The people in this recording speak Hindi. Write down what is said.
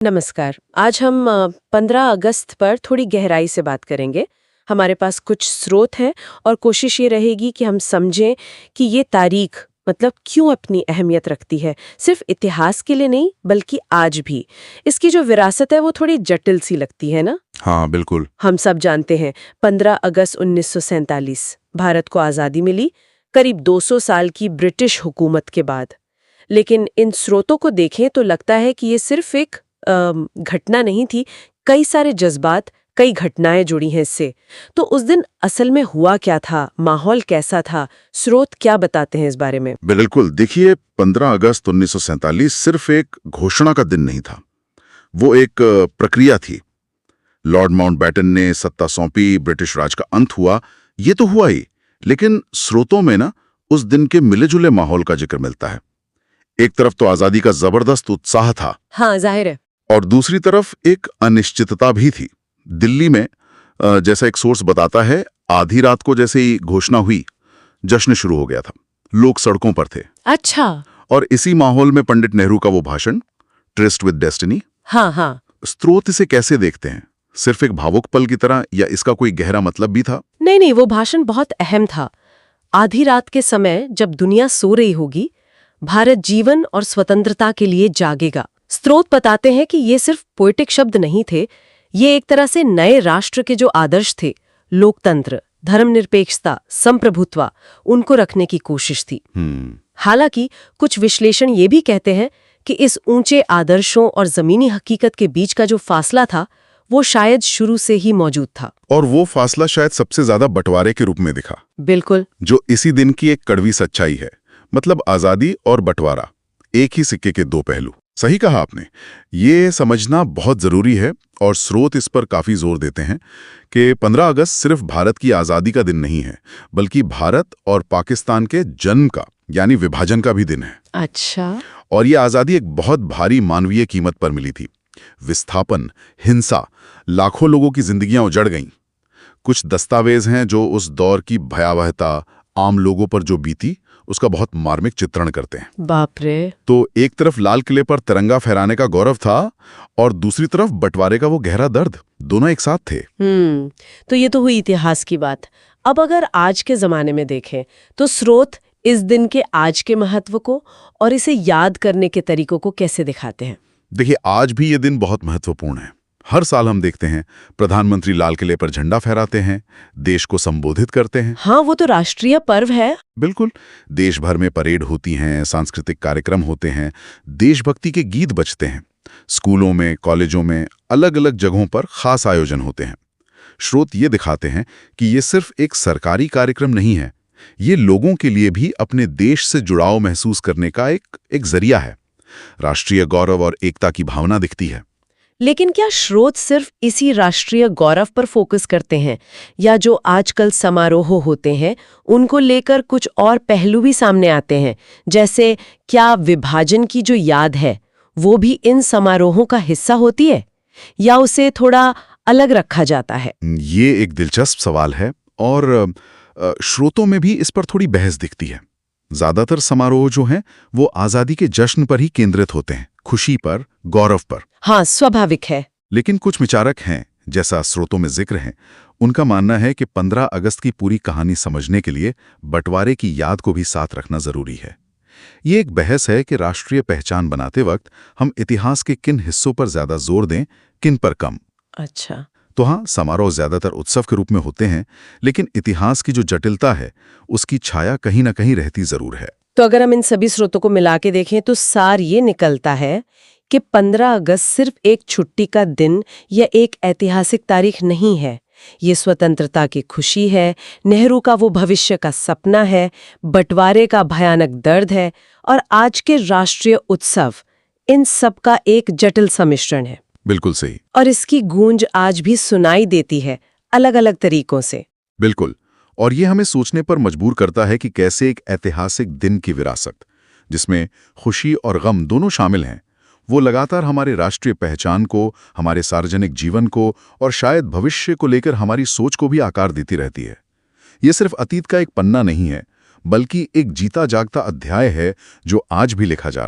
नमस्कार। आज हम 15 अगस्त पर थोड़ी गहराई से बात करेंगे। हमारे पास कुछ स्रोत हैं और कोशिश ये रहेगी कि हम समझें कि ये तारीख मतलब क्यों अपनी अहमियत रखती है, सिर्फ इतिहास के लिए नहीं बल्कि आज भी। इसकी जो विरासत है वो थोड़ी जटिल सी लगती है ना। हाँ, बिल्कुल। हम सब जानते हैं 15 अगस्त 1947 भारत को आज़ादी मिली, करीब 200 साल की ब्रिटिश हुकूमत के बाद। लेकिन इन स्रोतों को देखें तो लगता है कि ये सिर्फ एक घटना नहीं थी, कई सारे जज्बात, कई घटनाएं जुड़ी हैं इससे। तो उस दिन असल में हुआ क्या था, माहौल कैसा था, स्रोत क्या बताते हैं इस बारे में? बिल्कुल, देखिए 15 अगस्त 1947 सिर्फ एक घोषणा का दिन नहीं था। वो एक प्रक्रिया थी। लॉर्ड माउंटबेटन ने सत्ता सौंपी, ब्रिटिश राज का अंत हुआ, ये तो हुआ ही। लेकिन स्रोतों में ना उस दिन के मिले-जुले माहौल का जिक्र मिलता है। एक तरफ तो आजादी का जबरदस्त उत्साह था। हाँ, जाहिर है। और दूसरी तरफ एक अनिश्चितता भी थी। दिल्ली में जैसा एक सोर्स बताता है, आधी रात को जैसे ही घोषणा हुई, जश्न शुरू हो गया था। लोग सड़कों पर थे। अच्छा। और इसी माहौल में पंडित नेहरू का वो भाषण, ट्रिस्ट विद डेस्टिनी। हाँ हाँ। स्रोत इसे कैसे देखते हैं? सिर्फ एक भावुक पल की तरह या इसका कोई गहरा मतलब भी था? नहीं, वो भाषण बहुत अहम था। आधी रात के समय जब दुनिया सो रही होगी, भारत जीवन और स्वतंत्रता के लिए जागेगा। स्रोत बताते हैं कि ये सिर्फ पोएटिक शब्द नहीं थे, ये एक तरह से नए राष्ट्र के जो आदर्श थे, लोकतंत्र, धर्मनिरपेक्षता, संप्रभुत्व, उनको रखने की कोशिश थी। हालांकि कुछ विश्लेषण ये भी कहते हैं कि इस ऊंचे आदर्शों और जमीनी हकीकत के बीच का जो फासला था, वो शायद शुरू से ही मौजूद था। और वो फासला शायद सबसे ज्यादा बंटवारे के रूप में दिखा। बिल्कुल। जो इसी दिन की एक कड़वी सच्चाई है। मतलब आजादी और बंटवारा, एक ही सिक्के के दो पहलू। सही कहा आपने। ये समझना बहुत जरूरी है और स्रोत इस पर काफी जोर देते हैं कि 15 अगस्त सिर्फ भारत की आजादी का दिन नहीं है, बल्कि भारत और पाकिस्तान के जन्म का, यानी विभाजन का भी दिन है। अच्छा। और ये आजादी एक बहुत भारी मानवीय कीमत पर मिली थी। विस्थापन, हिंसा, लाखों लोगों की जिंदगियां उजड़ गईं। कुछ दस्तावेज हैं जो उस दौर की भयावहता, आम लोगों पर जो बीती, उसका बहुत मार्मिक चित्रण करते हैं। बाप रे। तो एक तरफ लाल किले पर तिरंगा फहराने का गौरव था और दूसरी तरफ बंटवारे का वो गहरा दर्द, दोनों एक साथ थे। तो ये तो हुई इतिहास की बात। अब अगर आज के जमाने में देखें तो स्रोत इस दिन के आज के महत्व को और इसे याद करने के तरीकों को कैसे दिखाते हैं? देखिए, आज भी ये दिन बहुत महत्वपूर्ण है। हर साल हम देखते हैं प्रधानमंत्री लाल किले पर झंडा फहराते हैं, देश को संबोधित करते हैं। हाँ, वो तो राष्ट्रीय पर्व है। बिल्कुल। देश भर में परेड होती हैं, सांस्कृतिक कार्यक्रम होते हैं, देशभक्ति के गीत बजते हैं। स्कूलों में, कॉलेजों में, अलग अलग जगहों पर खास आयोजन होते हैं। स्रोत ये दिखाते हैं कि ये सिर्फ एक सरकारी कार्यक्रम नहीं है, ये लोगों के लिए भी अपने देश से जुड़ाव महसूस करने का एक जरिया है। राष्ट्रीय गौरव और एकता की भावना दिखती है। लेकिन क्या स्रोत सिर्फ इसी राष्ट्रीय गौरव पर फोकस करते हैं, या जो आजकल समारोह होते हैं उनको लेकर कुछ और पहलू भी सामने आते हैं? जैसे क्या विभाजन की जो याद है वो भी इन समारोहों का हिस्सा होती है, या उसे थोड़ा अलग रखा जाता है? ये एक दिलचस्प सवाल है और स्रोतों में भी इस पर थोड़ी बहस दिखती है। ज्यादातर समारोह जो हैं वो आजादी के जश्न पर ही केंद्रित होते हैं, खुशी पर, गौरव पर। हाँ, स्वाभाविक है। लेकिन कुछ विचारक हैं, जैसा स्रोतों में जिक्र है, उनका मानना है कि 15 अगस्त की पूरी कहानी समझने के लिए बंटवारे की याद को भी साथ रखना जरूरी है। ये एक बहस है कि राष्ट्रीय पहचान बनाते वक्त हम इतिहास के किन हिस्सों पर ज्यादा जोर दें, किन पर कम। अच्छा। तो हाँ, समारोह ज्यादातर उत्सव के रूप में होते हैं, लेकिन इतिहास की जो जटिलता है उसकी छाया कहीं ना कहीं रहती जरूर है। तो अगर हम इन सभी स्रोतों को मिला के देखें तो सार ये निकलता है कि 15 अगस्त सिर्फ एक छुट्टी का दिन या एक ऐतिहासिक तारीख नहीं है। ये स्वतंत्रता की खुशी है, नेहरू का वो भविष्य का सपना है, बंटवारे का भयानक दर्द है, और आज के राष्ट्रीय उत्सव, इन सब का एक जटिल सम्मिश्रण है। बिल्कुल सही। और इसकी गूंज आज भी सुनाई देती है, अलग अलग तरीकों से। बिल्कुल। और ये हमें सोचने पर मजबूर करता है कि कैसे एक ऐतिहासिक दिन की विरासत, जिसमें खुशी और गम दोनों शामिल हैं, वो लगातार हमारे राष्ट्रीय पहचान को, हमारे सार्वजनिक जीवन को और शायद भविष्य को लेकर हमारी सोच को भी आकार देती रहती है। ये सिर्फ अतीत का एक पन्ना नहीं है, बल्कि एक जीता जागता अध्याय है जो आज भी लिखा जा रहा है।